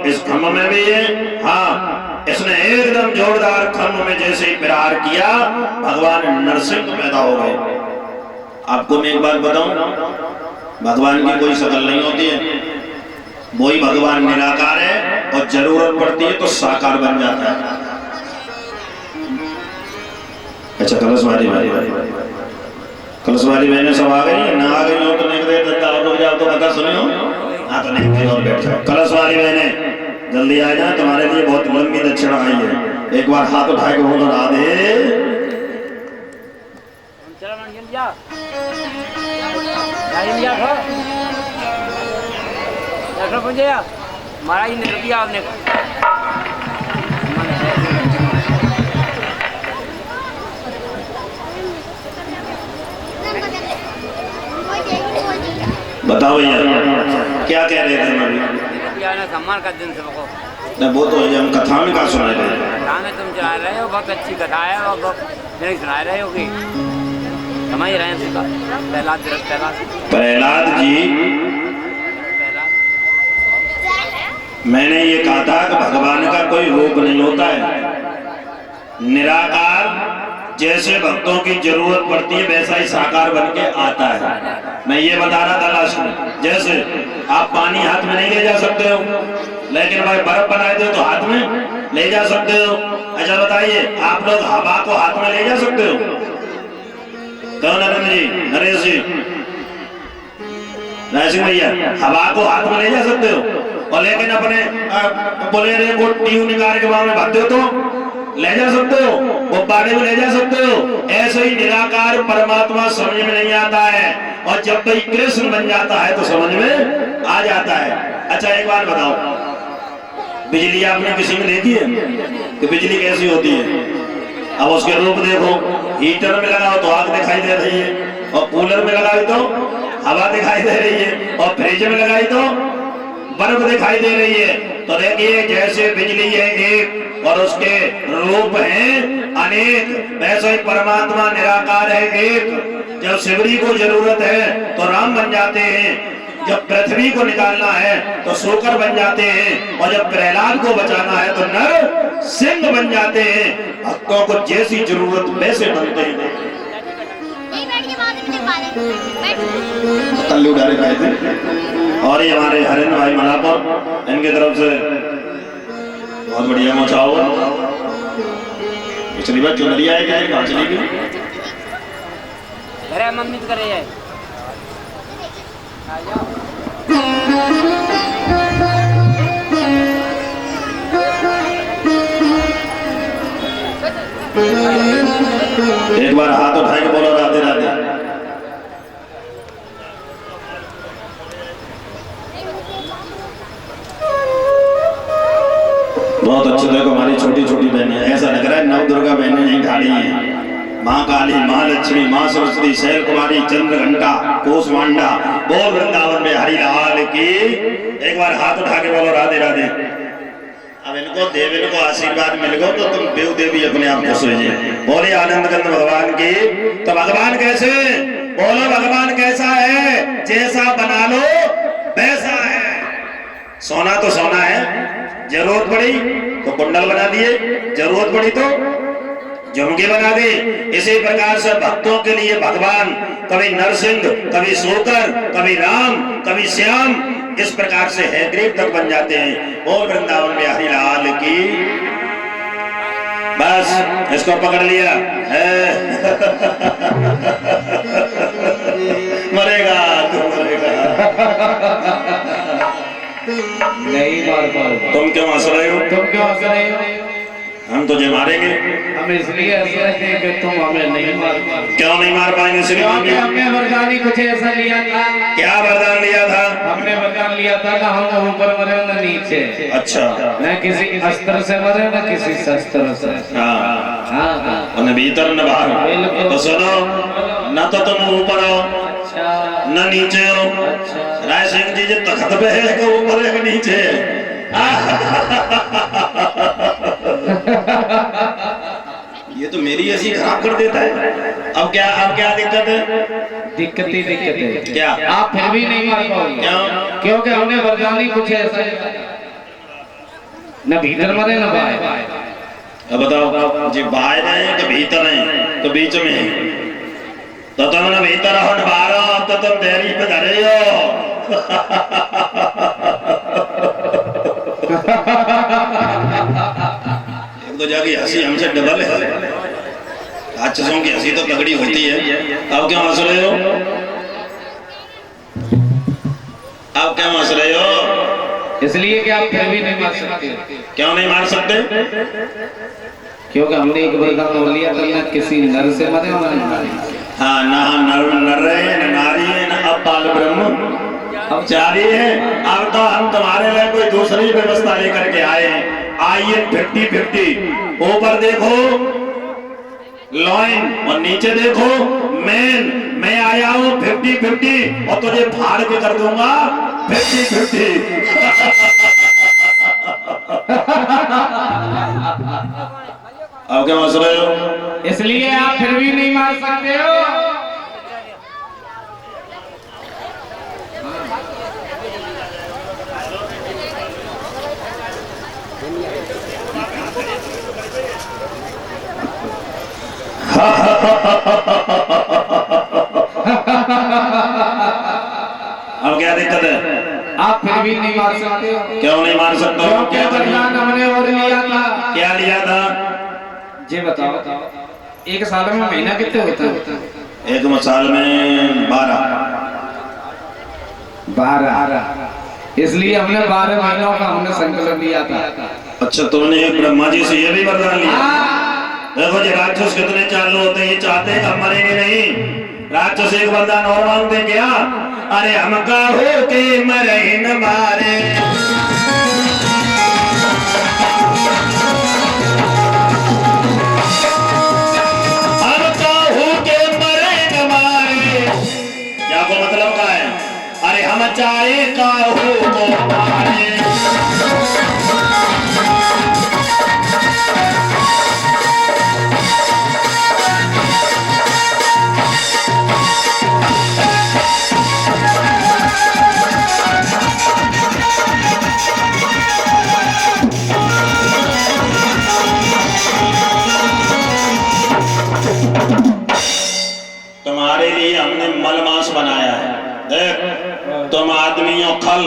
इस खम्भ में भी है। हाँ, इसने एकदम जोरदार खम्भ में जैसे ही प्रहार किया, भगवान नरसिंह पैदा हो गए। आपको मैं एक बात बताऊं, भगवान की कोई शकल नहीं होती है, वही भगवान निराकार है, और जरूरत पड़ती है तो साकार बन जाता है। अच्छा, कलशवारी मैंने सब आ गई, ना आ गई हो तो नहीं गए तो जाओ तो कथा सुनियो। हाँ, तो नहीं और बैठ जाओ। कलशवारी मैंने जल्दी आ जाए, तुम्हारे लिए बहुत लंबी दक्षिणा आई है। एक बार हाथ उठा के बोलो राधे। महाराज ने रुपया आपने बताओ भैया क्या कह रहे थे? सम्मान का दिन से वो तो हम कथा में का सुना रहे कथा में तुम चला रहे हो, बहुत अच्छी कथा है और बहुत नहीं सुना रहे हो कि समझ रहे हैं। प्रहलाद जी, मैंने ये कहा था कि भगवान का कोई रूप नहीं होता है, निराकार जैसे भक्तों की जरूरत पड़ती है वैसा ही साकार बन के आता है। मैं ये बता रहा था लास्ट में, जैसे आप पानी हाथ में नहीं ले जा सकते हो, लेकिन भाई बर्फ बनाए दो तो हाथ में ले जा सकते हो। अच्छा बताइए, आप लोग हवा को हाथ में ले जा सकते हो? तो नरेंद्र जी, नरेश जी, रायसिंह भैया, हवा को हाथ में ले जा सकते हो? और लेकिन अपने बोलेरे को ट्यूब निकाल के वहां में भर दो तो ले जा सकते हो, वो बाड़े में ले जा सकते हो। ऐसे ही निराकार परमात्मा समझ में नहीं आता है, और जब भाई कृष्ण बन जाता है तो समझ में आ जाता है। अच्छा एक बात बताओ, बिजली आपने किसी में देखी है कि बिजली कैसी होती है? अब उसके रूप देखो, हीटर में लगाओ तो आग दिखाई दे रही है, और कूलर में लगाई तो हवा दिखाई दे रही है, और फ्रिज में लगाई तो बर्फ दिखाई दे रही है। तो देखिए, जैसे बिजली है एक और उसके रूप हैं अनेक, वैसे ही परमात्मा निराकार है एक। जब शिवरी को जरूरत है तो राम बन जाते हैं, जब पृथ्वी को निकालना है तो शोकर बन जाते हैं, और जब प्रहलाद को बचाना है तो नर सिंह बन जाते हैं। भक्तों को जैसी जरूरत वैसे बनते हैं। कल्लू डाले खाए थे, और ये हमारे हरिंद्र भाई मलापुर, इनकी तरफ से बहुत बढ़िया मोचा हुआ। पिछली बार चुनरिया है, क्या कहाँ चली गई? अरे मम्मी तो करे है। एक बार हाथ उठा के बोलो राधे राधे। बहुत अच्छे। देखो हमारी छोटी छोटी बहनें, ऐसा लग रहा है नव दुर्गा बहनें यहीं ठाड़ी हैं। माँ काली, माँ लक्ष्मी, माँ सरस्वती, शैल कुमारी, चंद्र घंटा, कोस मांडा, बोल वृंदावन में हरि लाल की। एक बार हाथ उठा के बोलो राधे राधे। अब इनको देव, इनको आशीर्वाद मिल गो तो तुम देव देवी अपने आप खुश हो जाए। बोले आनंद कंद भगवान की। तो भगवान कैसे? बोलो भगवान कैसा है? जैसा बना लो वैसा है। सोना तो सोना है, जरूरत पड़ी तो कुंडल बना दिए, जरूरत पड़ी तो झुमके बना दे। इसी प्रकार से भक्तों के लिए भगवान कभी नरसिंह, कभी शोकर, कभी राम, कभी श्याम, इस प्रकार से है ग्रीव तक बन जाते हैं। और वृंदावन में हरि लाल की। बस इसको पकड़ लिया है। मरेगा तू मरेगा। नहीं मार पाओ। तुम क्यों हंस रहे हो? तुम क्यों हंस रहे हो? हम तुझे मारेंगे। हम इसलिए हंस रहे हैं कि तुम हमें नहीं मार पाओ। क्यों नहीं मार पाएंगे? क्योंकि हमने वरदान कुछ ऐसा लिया था। क्या वरदान लिया था? हमने वरदान लिया था ना हम ऊपर मरे न नीचे। अच्छा। न किसी अस्त्र से मरे न किसी शस्त्र से। हाँ हाँ, न भीतर न बाहर। तो सुनो, न तो तुम ऊपर हो न नीचे हो। राय सिंह जी जो तख्त पे है कि ऊपर है कि नीचे है? ये तो मेरी ऐसी खराब कर देता है। अब क्या दिक्कत है? दिक्कत है क्या? आप फिर भी नहीं मार पाओगे। क्यों? क्योंकि हमने वरदानी कुछ ऐसा न भीतर मरे न बाहर। अब बताओ जी बाहर है कि भीतर है, तो बीच में है। तो तुम न भीतर हो न बाहर हो, अब तो तुम देरी पे धरे हो। एक तो जाके हंसी हमसे डबल है। राक्षसों की हंसी तो तगड़ी होती है। अब क्यों हंस रहे हो? अब क्यों हंस रहे हो? इसलिए कि आप फिर भी नहीं मार सकते। क्यों नहीं मार सकते? क्योंकि हमने एक वरदान और लिया था, न किसी नर से मरे और न नारी से। हाँ, ना नर है न नारी है न अब बाल ब्रह्म अब जारी है। अब तो हम तुम्हारे लिए कोई दूसरी व्यवस्था लेकर के आए हैं। आइए 50-50, ऊपर देखो लॉइन और नीचे देखो मेन। मैं आया हूँ 50-50 और तुझे फाड़ के कर दूंगा 50-50। अब क्या हंस रहे हो? इसलिए आप फिर भी नहीं मार सकते हो। अब क्या दिक्कत है? आप फिर भी नहीं मार सकते हो। क्यों नहीं मार सकते हो? क्या वरदान हमने और लिया था? क्या लिया था? जी बताओ, एक साल में महीना कितने होता है? एक साल में 12। इसलिए हमने 12 महीनों का हमने संकल्प लिया था। अच्छा, तुमने ब्रह्मा जी से ये भी वरदान लिया? देखो जी, राक्षस कितने चालू होते हैं, ये चाहते हैं हम मरेंगे नहीं। राक्षस एक वरदान और मांगते क्या? अरे हम काहो के मरे न मारे, हम काहो के मरे न मारे। क्या को मतलब का है? अरे हम चाहे काहो को मारे। तुम्हारे लिए हमने मल मांस बनाया है। देख, तुम आदमी हो खल,